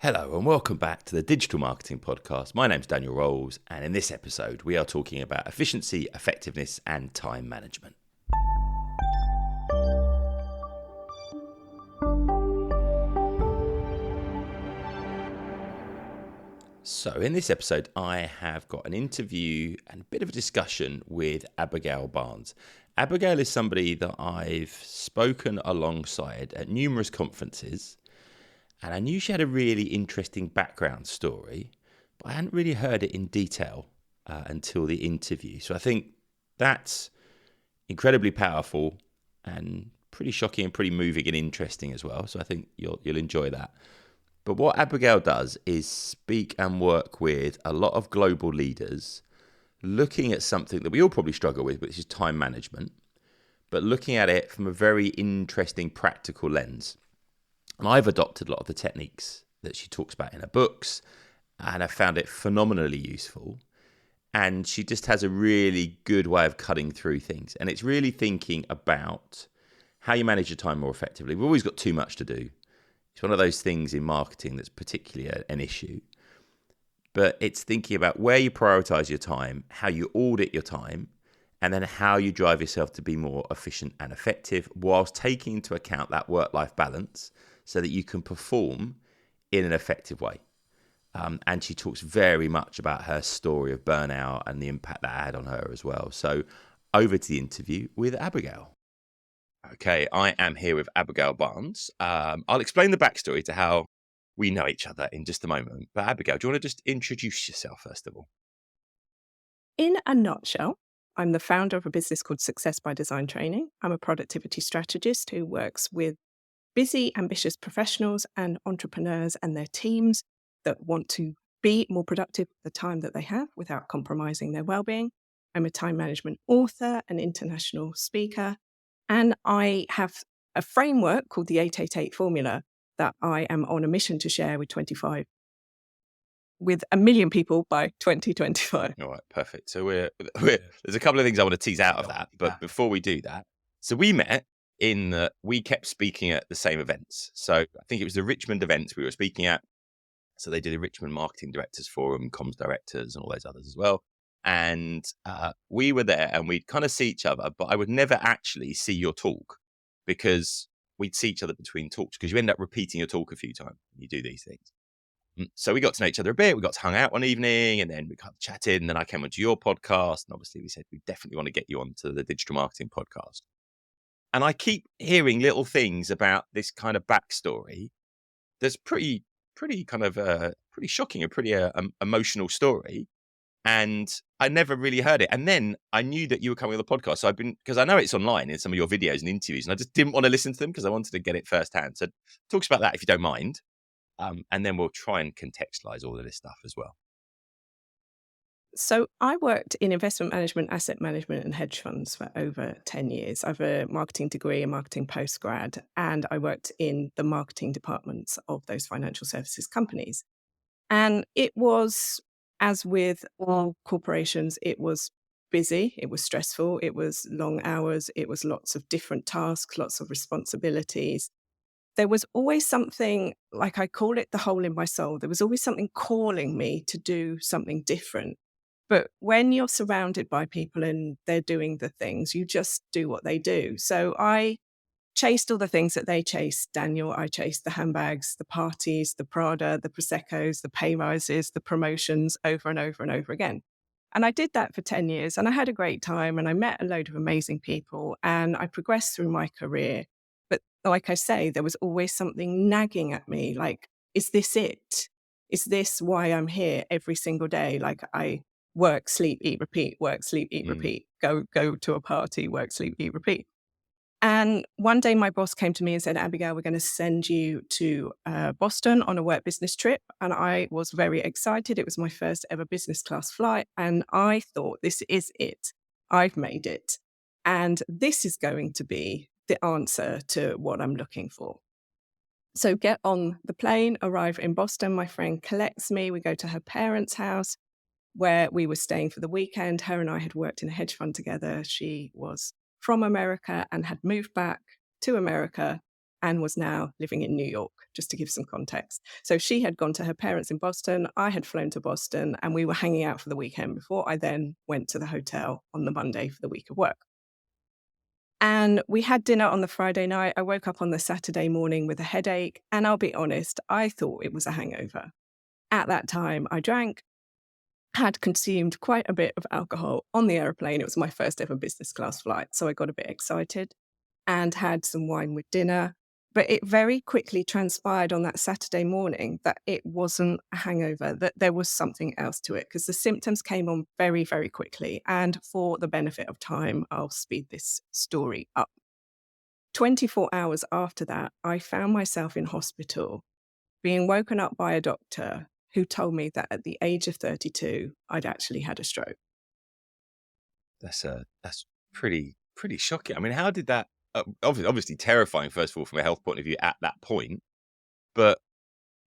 Hello and welcome back to the Digital Marketing Podcast. My name's Daniel Rolls, and in this episode we are talking about efficiency, effectiveness and time management. So in this episode I have got an interview and a bit of a discussion with Abigail Barnes. Abigail is somebody that I've spoken alongside at numerous conferences. And I knew she had a really interesting background story, but I hadn't really heard it in detail until the interview. So I think that's incredibly powerful and pretty shocking and pretty moving and interesting as well. So I think you'll enjoy that. But what Abigail does is speak and work with a lot of global leaders, looking at something that we all probably struggle with, which is time management, but looking at it from a very interesting practical lens. And I've adopted a lot of the techniques that she talks about in her books, and I found it phenomenally useful. And she just has a really good way of cutting through things. And it's really thinking about how you manage your time more effectively. We've always got too much to do. It's one of those things in marketing that's particularly an issue. But it's thinking about where you prioritize your time, how you audit your time, and then how you drive yourself to be more efficient and effective whilst taking into account that work-life balance, so that you can perform in an effective way. And she talks very much about her story of burnout and the impact that had on her as well. So over to the interview with Abigail. Okay, I am here with Abigail Barnes. I'll explain the backstory to how we know each other in just a moment. But Abigail, do you want to just introduce yourself first of all? In a nutshell, I'm the founder of a business called Success by Design Training. I'm a productivity strategist who works with busy, ambitious professionals and entrepreneurs and their teams that want to be more productive with the time that they have without compromising their well-being. I'm a time management author, an international speaker, and I have a framework called the 888 formula that I am on a mission to share with 1 million people by 2025. All right, perfect. So we're there's a couple of things I want to tease out of that, but before we do that, so we met in that we kept speaking at the same events. So I think it was the Richmond events we were speaking at. So they did a Richmond Marketing Directors Forum, comms directors and all those others as well. And we were there and we'd kind of see each other, but I would never actually see your talk because we'd see each other between talks because you end up repeating your talk a few times when you do these things. So we got to know each other a bit. We got to hang out one evening and then we kind of chatted. And then I came onto your podcast. And obviously we said, we definitely want to get you onto the Digital Marketing Podcast. And I keep hearing little things about this kind of backstory that's pretty kind of pretty shocking, a pretty emotional story. And I never really heard it. And then I knew that you were coming on the podcast. So because I know it's online in some of your videos and interviews, and I just didn't want to listen to them because I wanted to get it firsthand. So talk about that if you don't mind. And then we'll try and contextualize all of this stuff as well. So I worked in investment management, asset management and hedge funds for over 10 years. I have a marketing degree, a marketing postgrad, and I worked in the marketing departments of those financial services companies. And it was, as with all corporations, it was busy, it was stressful, it was long hours, it was lots of different tasks, lots of responsibilities. There was always something, like I call it the hole in my soul. There was always something calling me to do something different. But when you're surrounded by people and they're doing the things, you just do what they do. So I chased all the things that they chased, Daniel. I chased the handbags, the parties, the Prada, the Prosecco's, the pay rises, the promotions over and over and over again. And I did that for 10 years and I had a great time and I met a load of amazing people and I progressed through my career. But like I say, there was always something nagging at me, like, is this it? Is this why I'm here every single day? Like I work, sleep, eat, repeat, work, sleep, eat, repeat, go to a party, work, sleep, eat, repeat. And one day my boss came to me and said, Abigail, we're going to send you to Boston on a work business trip. And I was very excited. It was my first ever business class flight. And I thought, this is it. I've made it. And this is going to be the answer to what I'm looking for. So get on the plane, arrive in Boston. My friend collects me. We go to her parents' house, where we were staying for the weekend. Her and I had worked in a hedge fund together. She was from America and had moved back to America and was now living in New York, just to give some context. So she had gone to her parents in Boston. I had flown to Boston, and we were hanging out for the weekend before I then went to the hotel on the Monday for the week of work. And we had dinner on the Friday night. I woke up on the Saturday morning with a headache. And I'll be honest, I thought it was a hangover. At that time, I drank, had consumed quite a bit of alcohol on the airplane. It was my first ever business class flight. So I got a bit excited and had some wine with dinner. But it very quickly transpired on that Saturday morning that it wasn't a hangover, that there was something else to it, because the symptoms came on very, very quickly. And for the benefit of time, I'll speed this story up. 24 hours after that, I found myself in hospital being woken up by a doctor who told me that at the age of 32, I'd actually had a stroke. That's pretty shocking. I mean, how did that? Obviously terrifying, first of all, from a health point of view at that point. But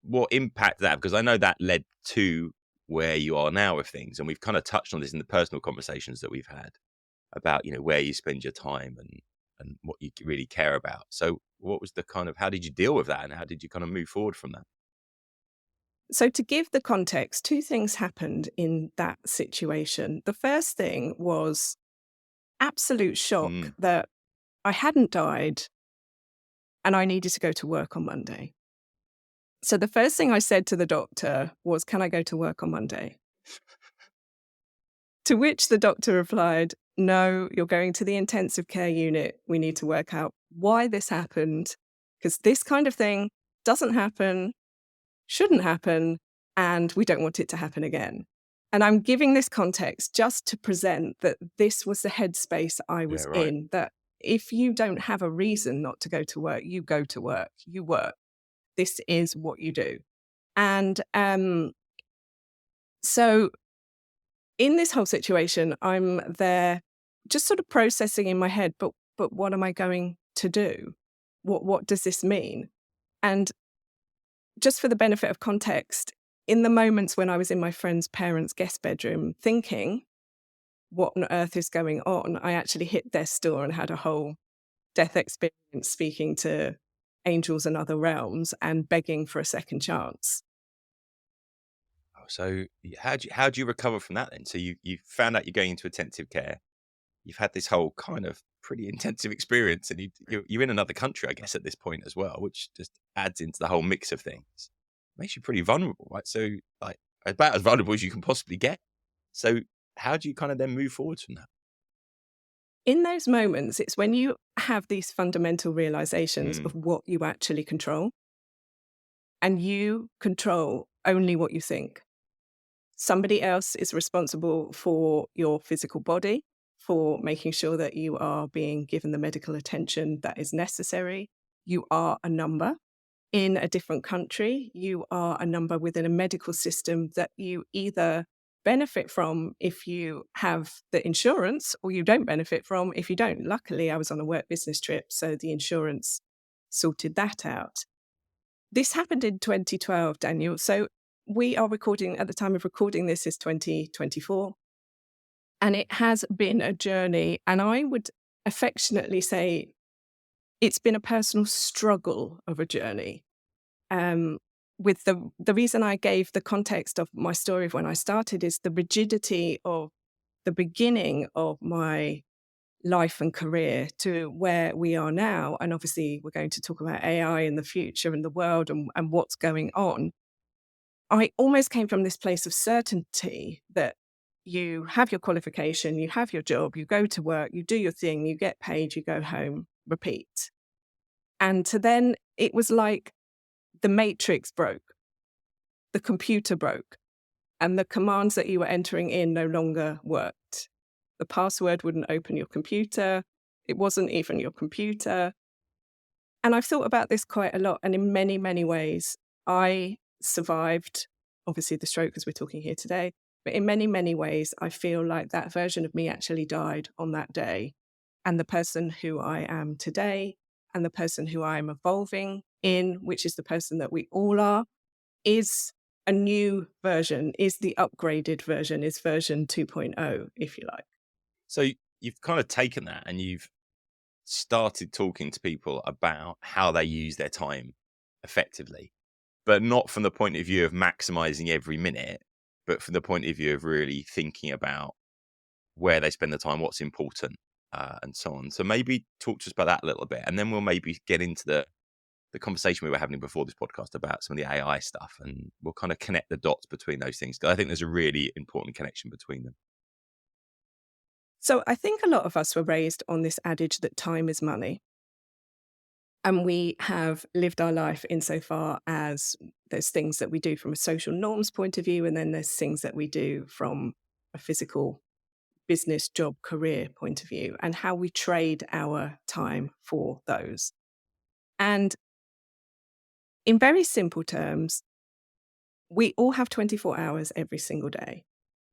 what impact that? Because I know that led to where you are now with things, and we've kind of touched on this in the personal conversations that we've had about where you spend your time and what you really care about. So, what was the kind of how did you deal with that, and how did you kind of move forward from that? So, to give the context, two things happened in that situation. The first thing was absolute shock Mm, that I hadn't died and I needed to go to work on Monday. So, the first thing I said to the doctor was, "Can I go to work on Monday?" To which the doctor replied, "No, you're going to the intensive care unit. We need to work out why this happened, because this kind of thing doesn't happen, shouldn't happen, and we don't want it to happen again." And I'm giving this context just to present that this was the headspace I yeah, was right. in, that if you don't have a reason not to go to work, you go to work, you work. This is what you do. And so in this whole situation, I'm there just sort of processing in my head, but what am I going to do? What does this mean? And just for the benefit of context, in the moments when I was in my friend's parents' guest bedroom thinking, what on earth is going on? I actually hit their door and had a whole death experience speaking to angels and other realms and begging for a second chance. Oh, so how do you recover from that then? So you found out you're going into intensive care. You've had this whole kind of pretty intensive experience, and you're in another country, I guess, at this point as well, which just adds into the whole mix of things. Makes you pretty vulnerable, right? So, like, about as vulnerable as you can possibly get. So, how do you kind of then move forwards from that? In those moments, it's when you have these fundamental realizations Mm, of what you actually control, and you control only what you think. Somebody else is responsible for your physical body, for making sure that you are being given the medical attention that is necessary. You are a number in a different country. You are a number within a medical system that you either benefit from if you have the insurance, or you don't benefit from if you don't. Luckily, I was on a work business trip, so the insurance sorted that out. This happened in 2012, Daniel. So we are recording, at the time of recording this is 2024, and it has been a journey. And I would affectionately say it's been a personal struggle of a journey. Um, with the reason I gave the context of my story of when I started is the rigidity of the beginning of my life and career to where we are now. And obviously, we're going to talk about AI in the future and the world and what's going on. I almost came from this place of certainty that you have your qualification, you have your job, you go to work, you do your thing, you get paid, you go home, repeat. And to then, it was like the matrix broke, the computer broke, and the commands that you were entering in no longer worked. The password wouldn't open your computer. It wasn't even your computer. And I've thought about this quite a lot. And in many, many ways, I survived, obviously, the stroke as we're talking here today. But in many, many ways, I feel like that version of me actually died on that day. And the person who I am today and the person who I am evolving in, which is the person that we all are, is a new version, is the upgraded version, is version 2.0, if you like. so you've kind of taken that, and you've started talking to people about how they use their time effectively, but not from the point of view of maximizing every minute, but from the point of view of really thinking about where they spend the time, what's important, and so on. So maybe talk to us about that a little bit, and then we'll maybe get into the conversation we were having before this podcast about some of the AI stuff, and we'll kind of connect the dots between those things, because I think there's a really important connection between them. So I think a lot of us were raised on this adage that time is money. And we have lived our life insofar as there's things that we do from a social norms point of view, and then there's things that we do from a physical business, job, career point of view, and how we trade our time for those. And in very simple terms, we all have 24 hours every single day.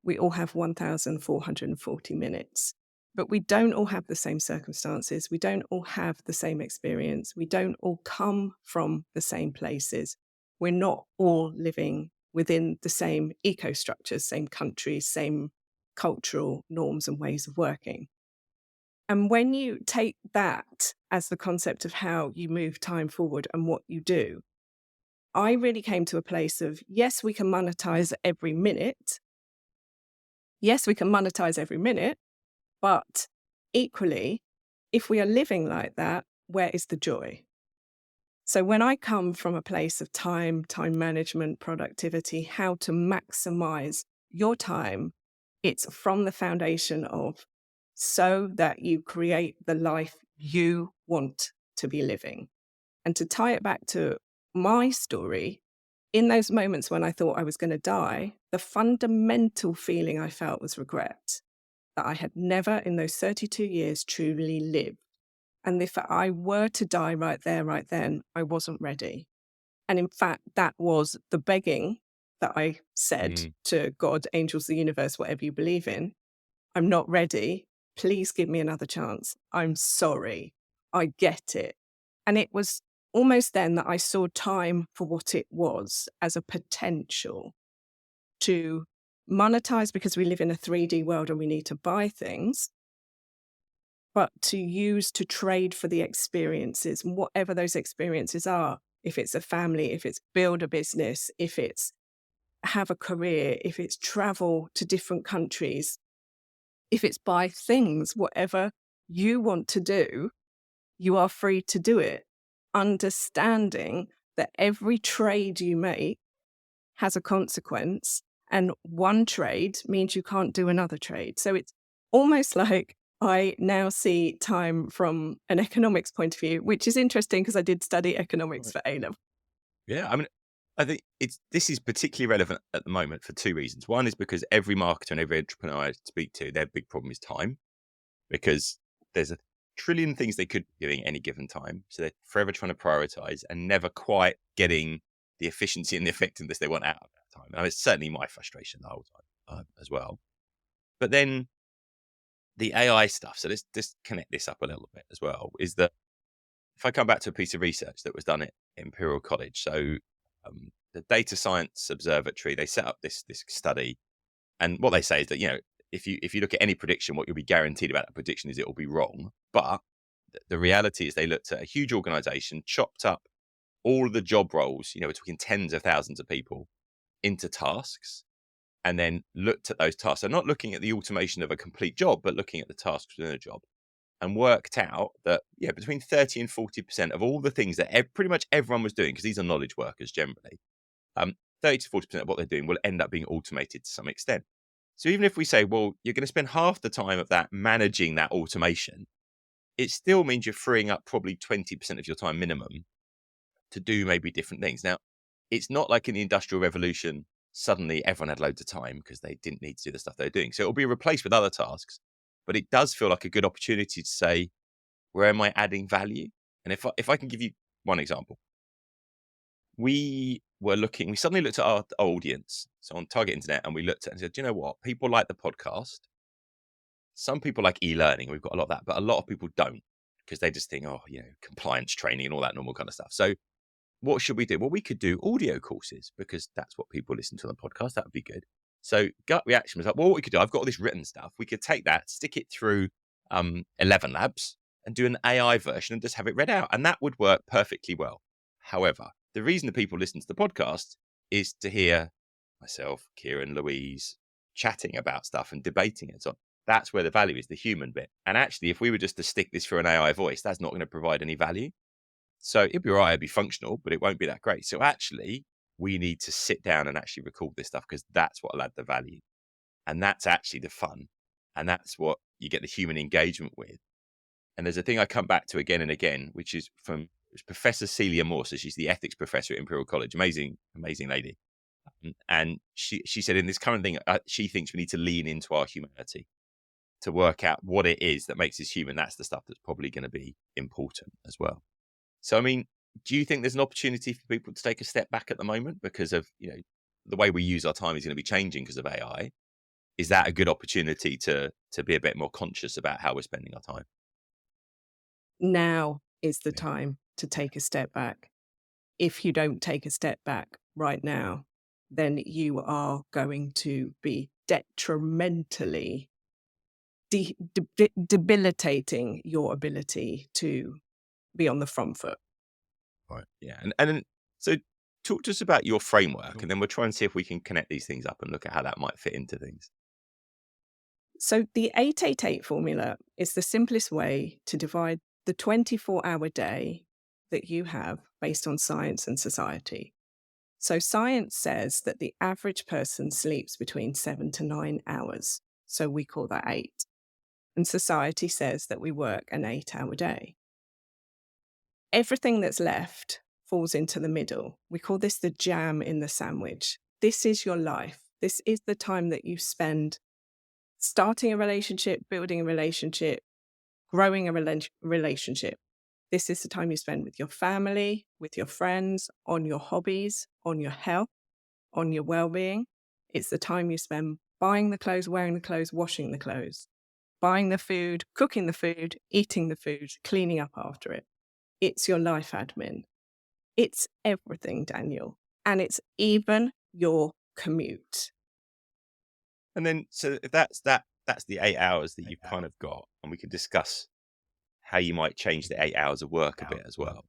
We all have 1,440 minutes, but we don't all have the same circumstances. We don't all have the same experience. We don't all come from the same places. We're not all living within the same eco-structures, same countries, same cultural norms and ways of working. And when you take that as the concept of how you move time forward and what you do, I really came to a place of, yes, we can monetize every minute. Yes, we can monetize every minute, but equally, if we are living like that, where is the joy? So when I come from a place of time management, productivity, how to maximize your time, it's from the foundation of so that you create the life you want to be living. And to tie it back to my story, in those moments when I thought I was going to die, the fundamental feeling I felt was regret, that I had never in those 32 years truly lived. And if I were to die right there, right then, I wasn't ready. And in fact, that was the begging that I said to God, angels, the universe, whatever you believe in. I'm not ready. Please give me another chance. I'm sorry. I get it. And it was almost then that I saw time for what it was, as a potential to monetize, because we live in a 3D world and we need to buy things, but to use to trade for the experiences, whatever those experiences are. If it's a family, if it's build a business, if it's have a career, if it's travel to different countries, if it's buy things, whatever you want to do, you are free to do it. Understanding that every trade you make has a consequence, and one trade means you can't do another trade. So it's almost like I now see time from an economics point of view, which is interesting because I did study economics for A-level. Yeah, I mean, I think this is particularly relevant at the moment for two reasons. One is because every marketer and every entrepreneur I speak to, their big problem is time, because there's a trillion things they could be doing at any given time. So they're forever trying to prioritize and never quite getting the efficiency and the effectiveness they want out of that time. I mean, it's certainly my frustration the whole time as well. But then the AI stuff, so let's just connect this up a little bit as well, is that if I come back to a piece of research that was done at Imperial College, so the Data Science Observatory, they set up this study, and what they say is that, you know, if you look at any prediction, what you'll be guaranteed about that prediction is it will be wrong. But the reality is they looked at a huge organization, chopped up all of the job roles, you know, we're talking tens of thousands of people, into tasks, and then looked at those tasks. So not looking at the automation of a complete job, but looking at the tasks within a job, and worked out that, yeah, between 30 and 40% of all the things that pretty much everyone was doing, because these are knowledge workers generally, 30 to 40% of what they're doing will end up being automated to some extent. So even if we say, well, you're going to spend half the time of that managing that automation, it still means you're freeing up probably 20% of your time minimum to do maybe different things. Now, it's not like in the Industrial Revolution, suddenly everyone had loads of time because they didn't need to do the stuff they're doing. So it'll be replaced with other tasks, but it does feel like a good opportunity to say, where am I adding value? And if I can give you one example, we suddenly looked at our audience, so on Target Internet, and we looked at it and said, do you know what? People like the podcast. Some people like e-learning. We've got a lot of that, but a lot of people don't, because they just think, oh, you know, compliance training and all that normal kind of stuff. So what should we do? Well, we could do audio courses, because that's what people listen to on the podcast. That would be good. So gut reaction was like, well, what we could do, I've got all this written stuff. We could take that, stick it through 11 Labs, and do an AI version and just have it read out. And that would work perfectly well. However, the reason that people listen to the podcast is to hear myself, Kieran, Louise chatting about stuff and debating it. So that's where the value is, the human bit. And actually, if we were just to stick this through an AI voice, that's not going to provide any value. So it'd be all right, it'd be functional, but it won't be that great. So actually, we need to sit down and actually record this stuff because that's what will add the value. And that's actually the fun. And that's what you get the human engagement with. And there's a thing I come back to again and again, which is from Professor Celia Moore. So she's the ethics professor at Imperial College. Amazing, amazing lady. And she said in this current thing, she thinks we need to lean into our humanity to work out what it is that makes us human. That's the stuff that's probably going to be important as well. So, I mean, do you think there's an opportunity for people to take a step back at the moment because of, the way we use our time is going to be changing because of AI? Is that a good opportunity to be a bit more conscious about how we're spending our time? Now is the time to take a step back. If you don't take a step back right now, then you are going to be detrimentally debilitating your ability to be on the front foot. Right. Yeah. And then, so talk to us about your framework, and then we'll try and see if we can connect these things up and look at how that might fit into things. So the 888 formula is the simplest way to divide the 24-hour day that you have based on science and society. So science says that the average person sleeps between 7 to 9 hours. So we call that 8. And society says that we work an 8-hour day. Everything that's left falls into the middle. We call this the jam in the sandwich. This is your life. This is the time that you spend starting a relationship, building a relationship, growing a relationship. This is the time you spend with your family, with your friends, on your hobbies, on your health, on your well-being. It's the time you spend buying the clothes, wearing the clothes, washing the clothes, buying the food, cooking the food, eating the food, cleaning up after it. It's your life admin. It's everything, Daniel. And it's even your commute. And then, so if that's the 8 hours that you've kind of got, and we can discuss how you might change the 8 hours of work a bit as well.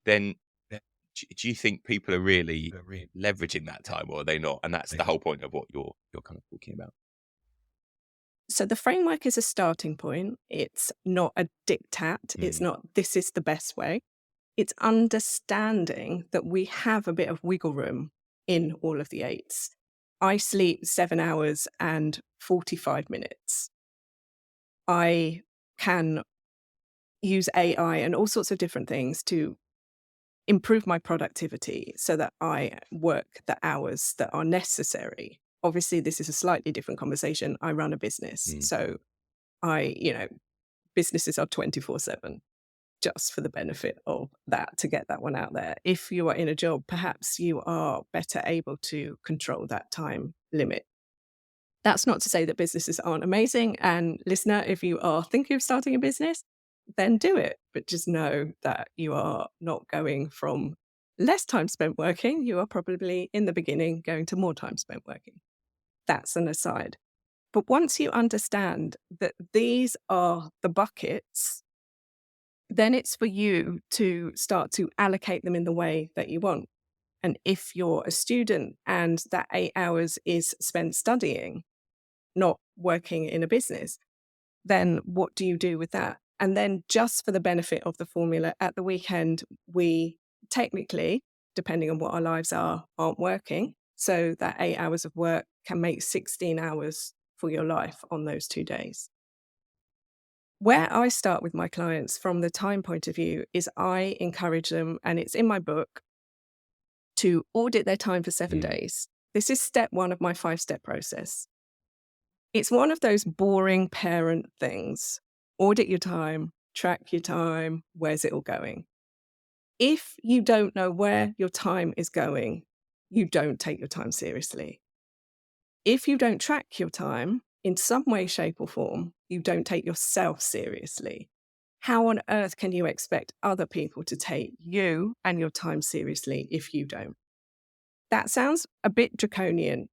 Then do you think people are really leveraging that time, or are they not? And that's the whole point of what you're kind of talking about. So the framework is a starting point. It's not a diktat. It's not, this is the best way. It's understanding that we have a bit of wiggle room in all of the 8s. I sleep 7 hours and 45 minutes. I can use AI and all sorts of different things to improve my productivity so that I work the hours that are necessary. Obviously, this is a slightly different conversation. I run a business. So businesses are 24/7, just for the benefit of that, to get that one out there. If you are in a job, perhaps you are better able to control that time limit. That's not to say that businesses aren't amazing. And listener, if you are thinking of starting a business, then do it. But just know that you are not going from less time spent working. You are probably in the beginning going to more time spent working. That's an aside. But once you understand that these are the buckets, then it's for you to start to allocate them in the way that you want. And if you're a student and that 8 hours is spent studying, not working in a business, then what do you do with that? And then, just for the benefit of the formula, at the weekend, we technically, depending on what our lives are, aren't working. So that 8 hours of work can make 16 hours for your life on those 2 days. Where I start with my clients from the time point of view is I encourage them, and it's in my book, to audit their time for 7 days. This is step 1 of my 5-step process. It's one of those boring parent things. Audit your time, track your time, where's it all going? If you don't know where your time is going, you don't take your time seriously. If you don't track your time in some way, shape, or form, you don't take yourself seriously. How on earth can you expect other people to take you and your time seriously if you don't? That sounds a bit draconian,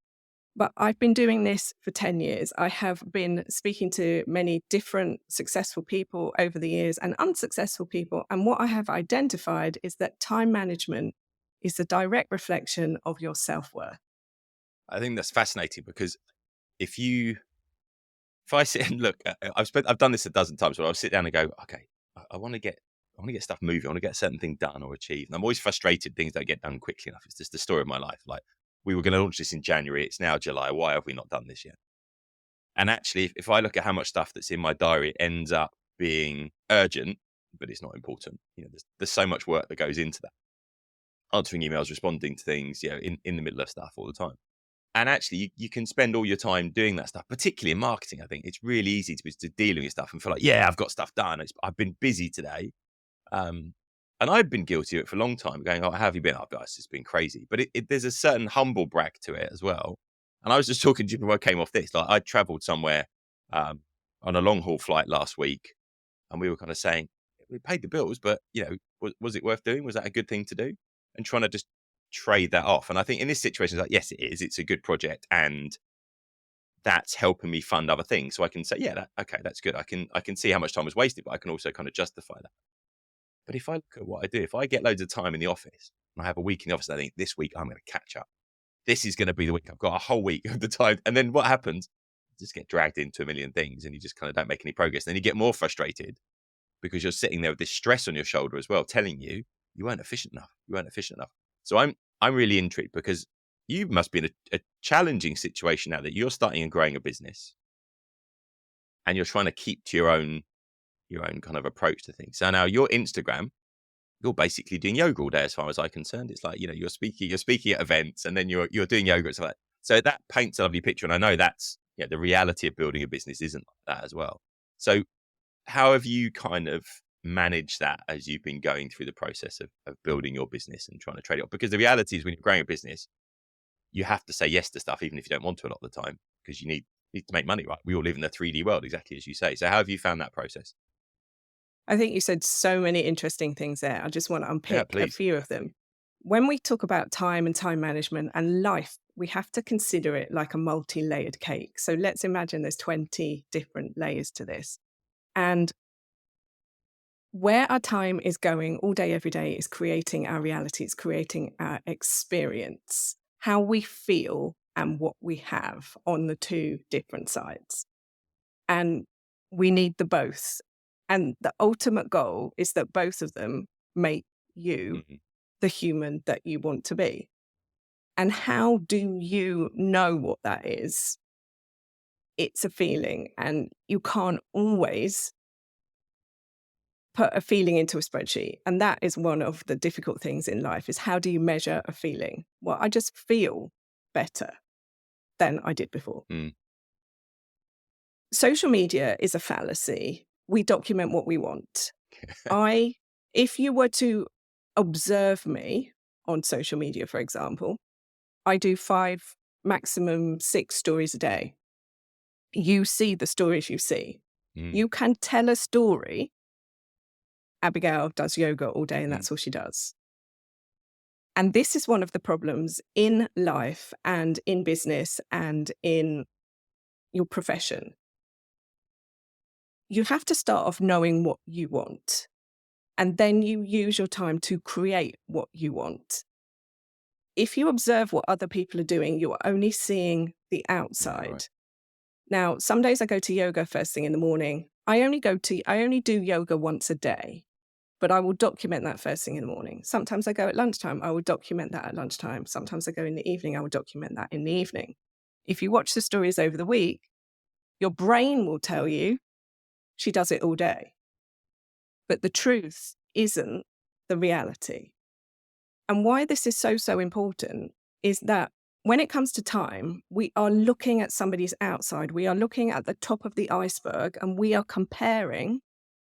But I've been doing this for 10 years. I have been speaking to many different successful people over the years and unsuccessful people. And what I have identified is that time management is a direct reflection of your self-worth. I think that's fascinating because if I sit and look, I've done this a dozen times where I'll sit down and go, okay, I want to get stuff moving. I want to get a certain thing done or achieved. And I'm always frustrated things don't get done quickly enough. It's just the story of my life. Like, we were going to launch this in January. It's now July. Why have we not done this yet? And actually, if I look at how much stuff that's in my diary ends up being urgent, but it's not important, there's so much work that goes into that. Answering emails, responding to things, in the middle of stuff all the time. And actually, you can spend all your time doing that stuff, particularly in marketing. I think it's really easy to be dealing with stuff and feel like, yeah, I've got stuff done. I've been busy today. And I've been guilty of it for a long time, going, oh, how have you been? Oh, guys, it's been crazy. But there's a certain humble brag to it as well. And I was just talking to you before I came off this. Like, I traveled somewhere on a long haul flight last week, and we were kind of saying, we paid the bills, but, was it worth doing? Was that a good thing to do? And trying to just trade that off. And I think in this situation, it's like, yes, it is. It's a good project, and that's helping me fund other things. So I can say, yeah, okay, that's good. I can see how much time was wasted, but I can also kind of justify that. But if I look at what I do, if I get loads of time in the office, and I have a week in the office, and I think this week I'm going to catch up. This is going to be the week. I've got a whole week of the time. And then what happens? You just get dragged into a million things, and you just kind of don't make any progress. Then you get more frustrated because you're sitting there with this stress on your shoulder as well, telling you weren't efficient enough. You weren't efficient enough. So I'm really intrigued because you must be in a challenging situation now that you're starting and growing a business, and you're trying to keep to your own kind of approach to things. So now your Instagram, you're basically doing yoga all day, as far as I'm concerned. It's like, you're speaking at events, and then you're doing yoga. So that paints a lovely picture. And I know that's, the reality of building a business isn't like that as well. So how have you kind of managed that as you've been going through the process of building your business and trying to trade it off? Because the reality is, when you're growing a business, you have to say yes to stuff, even if you don't want to a lot of the time, because you need to make money, right? We all live in a 3D world, exactly as you say. So how have you found that process? I think you said so many interesting things there. I just want to Yeah, unpick a please. few of them. When we talk about time and time management and life, we have to consider it like a multi-layered cake. So let's imagine there's 20 different layers to this. And where our time is going all day, every day, is creating our reality. It's creating our experience, how we feel and what we have on the two different sides. And we need the both. And the ultimate goal is that both of them make you Mhm. the human that you want to be. And how do you know what that is? It's a feeling, and you can't always put a feeling into a spreadsheet. And that is one of the difficult things in life, is how do you measure a feeling? Well, I just feel better than I did before. Mm. Social media is a fallacy. We document what we want. If you were to observe me on social media, for example, I do 5, maximum 6 stories a day. You see the stories you see. Mm. You can tell a story. Abigail does yoga all day, and Mm. that's all she does. And this is one of the problems in life and in business and in your profession. You have to start off knowing what you want, and then you use your time to create what you want. If you observe what other people are doing, you're only seeing the outside. Yeah, right. Now, some days I go to yoga first thing in the morning. I only do yoga once a day, but I will document that first thing in the morning. Sometimes I go at lunchtime. I will document that at lunchtime. Sometimes I go in the evening. I will document that in the evening. If you watch the stories over the week, your brain will tell you she does it all day. But the truth isn't the reality. And why this is so important is that when it comes to time, we are looking at somebody's outside. We are looking at the top of the iceberg, and we are comparing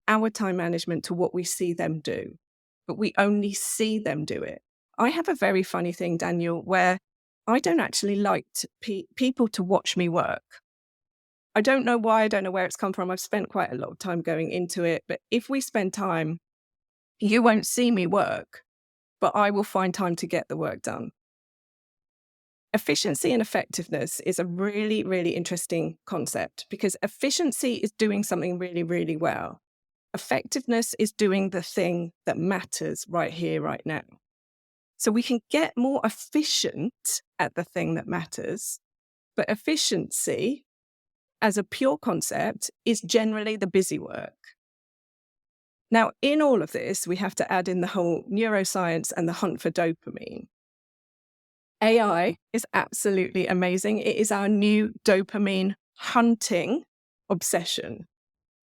our time management to what we see them do. But we only see them do it. I have a very funny thing, Daniel, where I don't actually like people to watch me work. I don't know why. I don't know where it's come from. I've spent quite a lot of time going into it. But if we spend time, you won't see me work, but I will find time to get the work done. Efficiency and effectiveness is a really, really interesting concept because efficiency is doing something really, really well. Effectiveness is doing the thing that matters right here, right now. So we can get more efficient at the thing that matters, but efficiency as a pure concept is generally the busy work. Now, in all of this, we have to add in the whole neuroscience and the hunt for dopamine. AI is absolutely amazing. It is our new dopamine hunting obsession.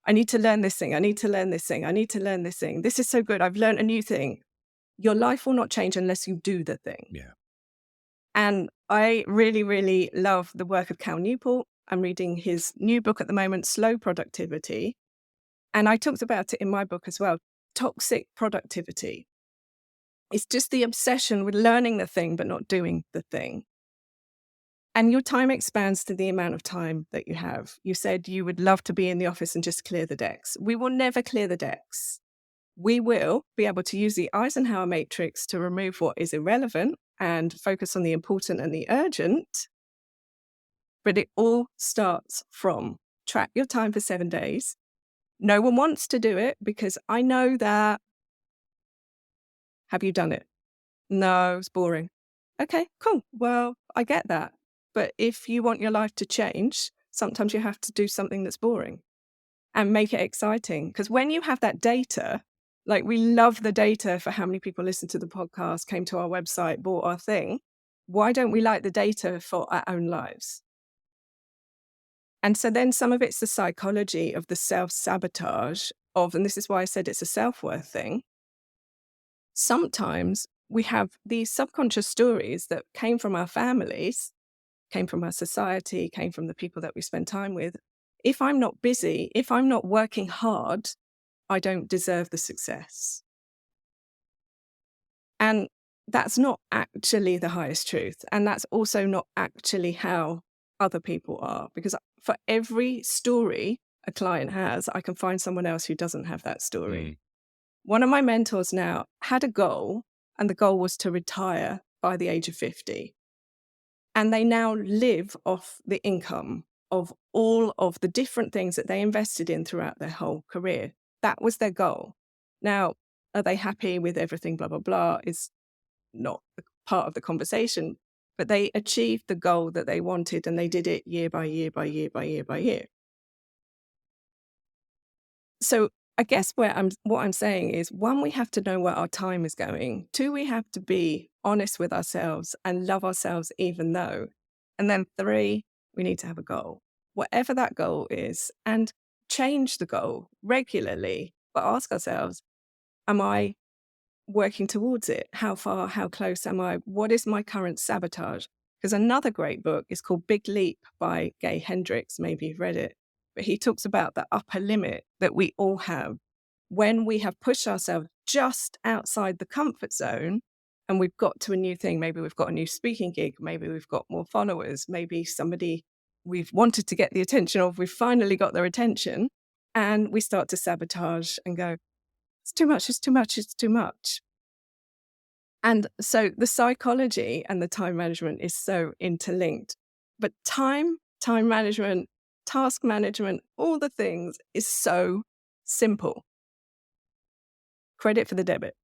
I need to learn this thing. I need to learn this thing. I need to learn this thing. This is so good. I've learned a new thing. Your life will not change unless you do the thing. Yeah. And I really, really love the work of Cal Newport. I'm reading his new book at the moment, Slow Productivity. And I talked about it in my book as well, toxic productivity. It's just the obsession with learning the thing, but not doing the thing. And your time expands to the amount of time that you have. You said you would love to be in the office and just clear the decks. We will never clear the decks. We will be able to use the Eisenhower matrix to remove what is irrelevant and focus on the important and the urgent. But it all starts from track your time for 7 days. No one wants to do it because I know that. Have you done it? No, it's boring. Okay, cool. Well, I get that. But if you want your life to change, sometimes you have to do something that's boring and make it exciting. Because when you have that data, like we love the data for how many people listened to the podcast, came to our website, bought our thing. Why don't we like the data for our own lives? And so then some of it's the psychology of the self-sabotage of, and this is why I said it's a self-worth thing. Sometimes we have these subconscious stories that came from our families, came from our society, came from the people that we spend time with. If I'm not busy, if I'm not working hard, I don't deserve the success. And that's not actually the highest truth. And that's also not actually how other people are. Because for every story a client has, I can find someone else who doesn't have that story. One of my mentors now had a goal, and the goal was to retire by the age of 50. And they now live off the income of all of the different things that they invested in throughout their whole career. That was their goal. Now, are they happy with everything, blah, blah, blah, is not part of the conversation, but they achieved the goal that they wanted and they did it year by year by year by year by year. So I guess what I'm saying is, one, we have to know where our time is going. Two, we have to be honest with ourselves and love ourselves even though. And then three, we need to have a goal, whatever that goal is, and change the goal regularly, but ask ourselves, am I working towards it? How far, how close am I? What is my current sabotage? Because another great book is called Big Leap by Gay Hendricks. Maybe you've read it. But he talks about the upper limit that we all have when we have pushed ourselves just outside the comfort zone and we've got to a new thing. Maybe we've got a new speaking gig. Maybe we've got more followers. Maybe somebody we've wanted to get the attention of, we've finally got their attention, and we start to sabotage and go, it's too much, it's too much, it's too much. And so the psychology and the time management is so interlinked. But time management, task management, all the things is so simple. Credit for the debit.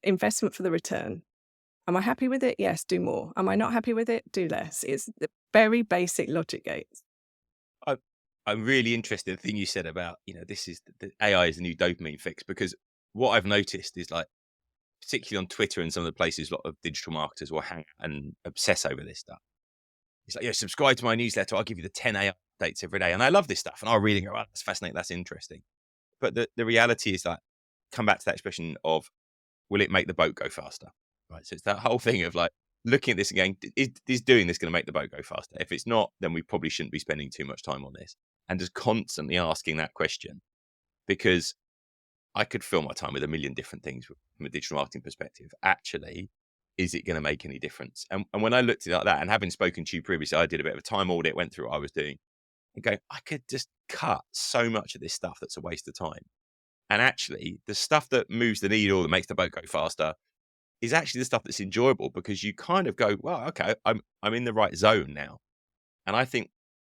Investment for the return. Am I happy with it? Yes, do more. Am I not happy with it? Do less. It's the very basic logic gates. I'm really interested in the thing you said about, this is the AI is the new dopamine fix, because what I've noticed is, like, particularly on Twitter and some of the places, a lot of digital marketers will hang and obsess over this stuff. It's like, subscribe to my newsletter. I'll give you the 10 AI updates every day. And I love this stuff. And I'll read it and go, oh, that's fascinating. That's interesting. But the reality is that, come back to that expression of, will it make the boat go faster? Right. So it's that whole thing of, like, looking at this and going, is doing this going to make the boat go faster? If it's not, then we probably shouldn't be spending too much time on this. And just constantly asking that question, because I could fill my time with a million different things from a digital marketing perspective. Actually, is it going to make any difference? And when I looked at it like that, and having spoken to you previously, I did a bit of a time audit, went through what I was doing, and go, I could just cut so much of this stuff that's a waste of time. And actually, the stuff that moves the needle, that makes the boat go faster, is actually the stuff that's enjoyable, because you kind of go, well, okay, I'm in the right zone now. And I think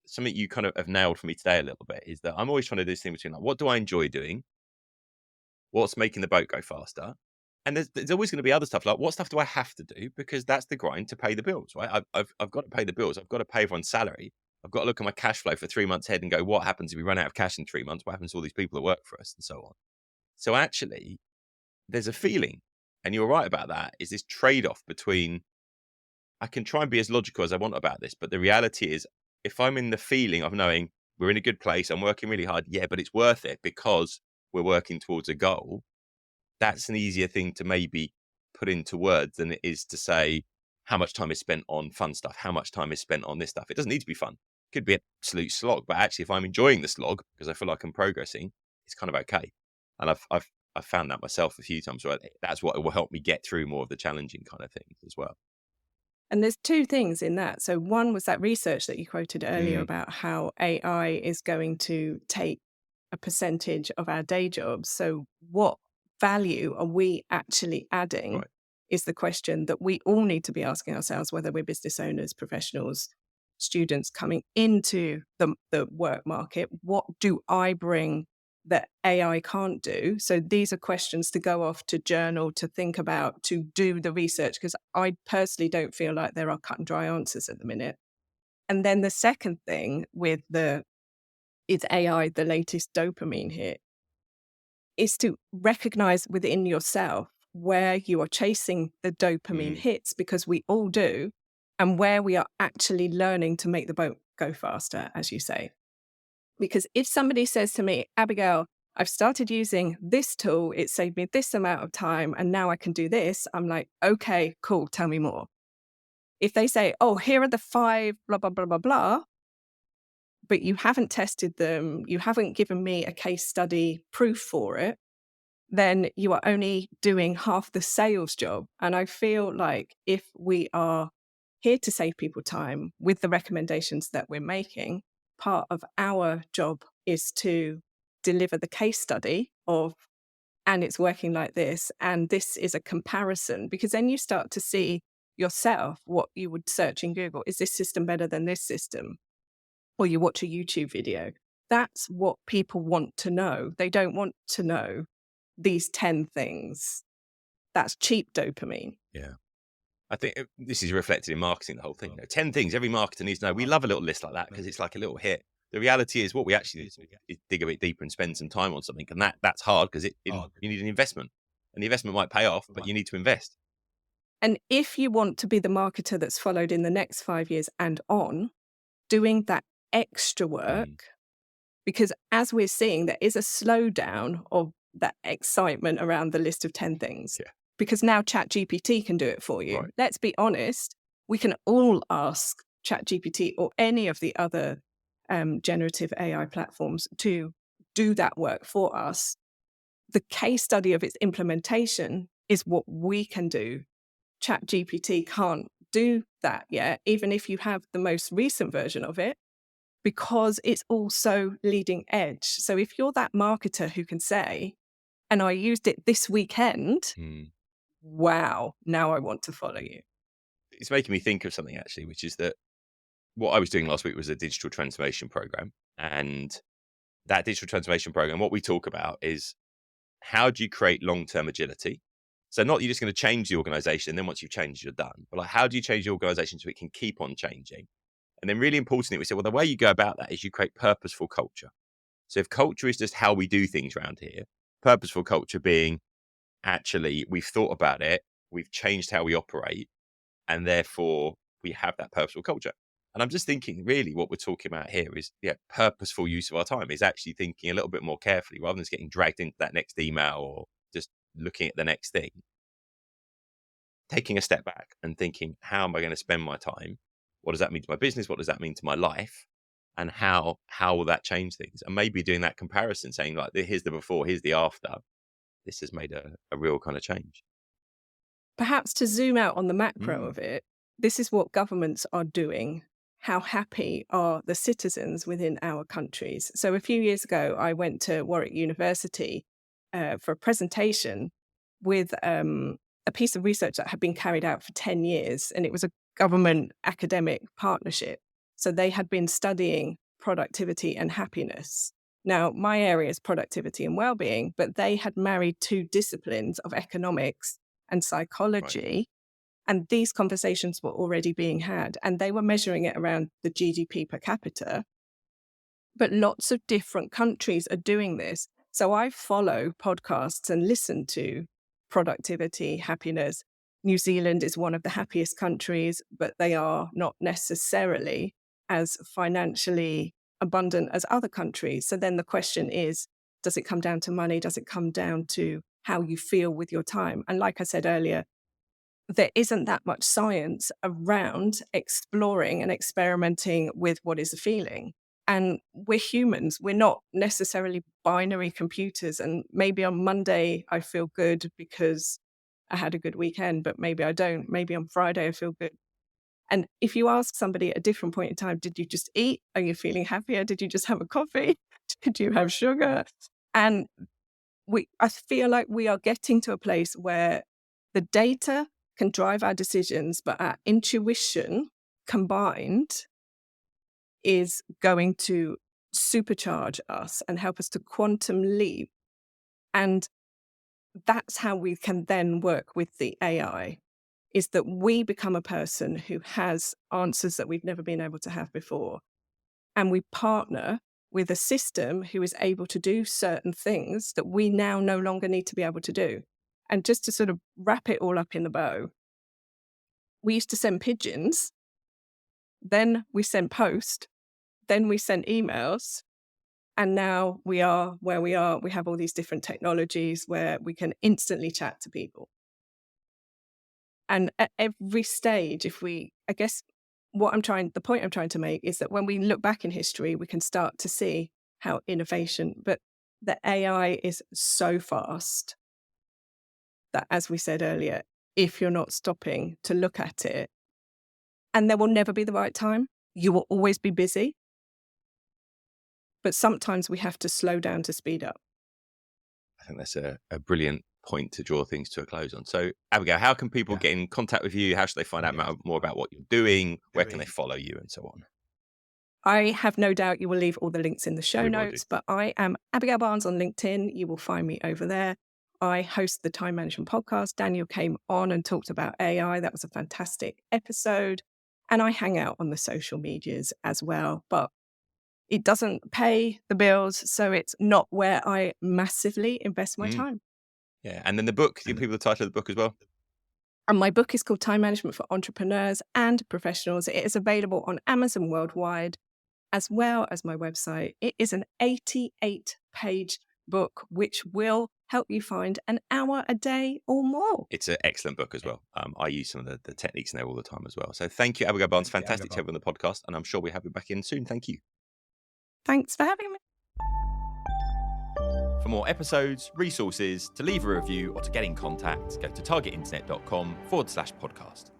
something you kind of have nailed for me today a little bit is that I'm always trying to do this thing between, like, what do I enjoy doing? What's making the boat go faster? And there's always going to be other stuff, like, what stuff do I have to do? Because that's the grind to pay the bills, right? I've got to pay the bills. I've got to pay everyone's salary. I've got to look at my cash flow for 3 months ahead and go, what happens if we run out of cash in 3 months? What happens to all these people that work for us, and so on? So actually, there's a feeling, and you're right about that, is this trade-off between, I can try and be as logical as I want about this, but the reality is, if I'm in the feeling of knowing we're in a good place, I'm working really hard, yeah, but it's worth it because we're working towards a goal, that's an easier thing to maybe put into words than it is to say how much time is spent on fun stuff, how much time is spent on this stuff. It doesn't need to be fun. It could be an absolute slog, but actually, if I'm enjoying the slog because I feel like I'm progressing, it's kind of okay. And I've found that myself a few times, where that's what will help me get through more of the challenging kind of things as well. And there's two things in that. So one was that research that you quoted earlier Mm, about how AI is going to take a percentage of our day jobs. So what value are we actually adding right. is the question that we all need to be asking ourselves, whether we're business owners, professionals, students coming into the work market. What do I bring that AI can't do? So these are questions to go off to journal, to think about, to do the research, because I personally don't feel like there are cut and dry answers at the minute. And then the second thing with is AI the latest dopamine hit, is to recognize within yourself where you are chasing the dopamine Mm, hits, because we all do, and where we are actually learning to make the boat go faster, as you say. Because if somebody says to me, Abigail, I've started using this tool, it saved me this amount of time, and now I can do this, I'm like, okay, cool, tell me more. If they say, oh, here are the 5, blah, blah, blah, blah, blah, but you haven't tested them, you haven't given me a case study proof for it, then you are only doing half the sales job. And I feel like if we are here to save people time with the recommendations that we're making, part of our job is to deliver the case study of, and it's working like this, and this is a comparison, because then you start to see yourself what you would search in Google. Is this system better than this system? Or you watch a YouTube video. That's what people want to know. They don't want to know these 10 things. That's cheap dopamine. yeah. I think this is reflected in marketing, the whole thing. 10 things every marketer needs to know. We love a little list like that because it's like a little hit. The reality is, what we actually do is dig a bit deeper and spend some time on something. And that's hard because you need an investment. And the investment might pay off, but you need to invest. And if you want to be the marketer that's followed in the next 5 years and on, doing that extra work, Mm, because as we're seeing, there is a slowdown of that excitement around the list of 10 things. yeah, Because now ChatGPT can do it for you. right. Let's be honest, we can all ask ChatGPT or any of the other generative AI platforms to do that work for us. The case study of its implementation is what we can do. ChatGPT can't do that yet, even if you have the most recent version of it, because it's also leading edge. So if you're that marketer who can say, and I used it this weekend, Mm. wow, now I want to follow you. It's making me think of something, actually, which is that what I was doing last week was a digital transformation program. And that digital transformation program, what we talk about is, how do you create long-term agility? So not you're just going to change the organization, and then once you've changed, you're done. But like, how do you change the organization so it can keep on changing? And then really importantly, we said, well, the way you go about that is you create purposeful culture. So if culture is just how we do things around here, purposeful culture being, actually, we've thought about it, we've changed how we operate, and therefore we have that purposeful culture. And I'm just thinking, really, what we're talking about here is, yeah, purposeful use of our time, is actually thinking a little bit more carefully rather than just getting dragged into that next email or just looking at the next thing. Taking a step back and thinking, how am I going to spend my time? What does that mean to my business? What does that mean to my life? And how will that change things? And maybe doing that comparison, saying, like, here's the before, here's the after. This has made a real kind of change. Perhaps to zoom out on the macro Mm, of it, this is what governments are doing. How happy are the citizens within our countries? So a few years ago, I went to Warwick University for a presentation with a piece of research that had been carried out for 10 years, and it was a government academic partnership. So they had been studying productivity and happiness. Now, my area is productivity and well-being, but they had married two disciplines of economics and psychology. Right. And these conversations were already being had, and they were measuring it around the GDP per capita. But lots of different countries are doing this. So I follow podcasts and listen to productivity, happiness. New Zealand is one of the happiest countries, but they are not necessarily as financially abundant as other countries. So then the question is, does it come down to money? Does it come down to how you feel with your time? And like I said earlier, there isn't that much science around exploring and experimenting with what is a feeling. And we're humans. We're not necessarily binary computers. And maybe on Monday, I feel good because I had a good weekend, but maybe I don't. Maybe on Friday, I feel good. And if you ask somebody at a different point in time, did you just eat? Are you feeling happier? Did you just have a coffee? Did you have sugar? And I feel like we are getting to a place where the data can drive our decisions, but our intuition combined is going to supercharge us and help us to quantum leap. And that's how we can then work with the AI, is that we become a person who has answers that we've never been able to have before. And we partner with a system who is able to do certain things that we now no longer need to be able to do. And just to sort of wrap it all up in the bow, we used to send pigeons, then we sent post, then we sent emails, and now we are where we are. We have all these different technologies where we can instantly chat to people. And at every stage, the point I'm trying to make is that when we look back in history, we can start to see how innovation, but the AI is so fast that, as we said earlier, if you're not stopping to look at it, and there will never be the right time, you will always be busy. But sometimes we have to slow down to speed up. I think that's a brilliant point to draw things to a close on. So, Abigail, how can people get in contact with you? How should they find out more about what you're doing? Where can they follow you and so on? I have no doubt you will leave all the links in the show We will notes, do. but I am Abigail Barnes on LinkedIn. You will find me over there. I host the Time Management Podcast. Daniel came on and talked about AI. That was a fantastic episode. And I hang out on the social medias as well, but it doesn't pay the bills, so it's not where I massively invest my time. Yeah, and then the book, give people the title of the book as well. And my book is called Time Management for Entrepreneurs and Professionals. It is available on Amazon worldwide, as well as my website. It is an 88-page book, which will help you find an hour a day or more. It's an excellent book as well. I use some of the techniques in there all the time as well. So thank you, Abigail Barnes. Fantastic to have you on the podcast, and I'm sure we'll have you back in soon. Thank you. Thanks for having me. For more episodes, resources, to leave a review, or to get in contact, go to targetinternet.com/podcast.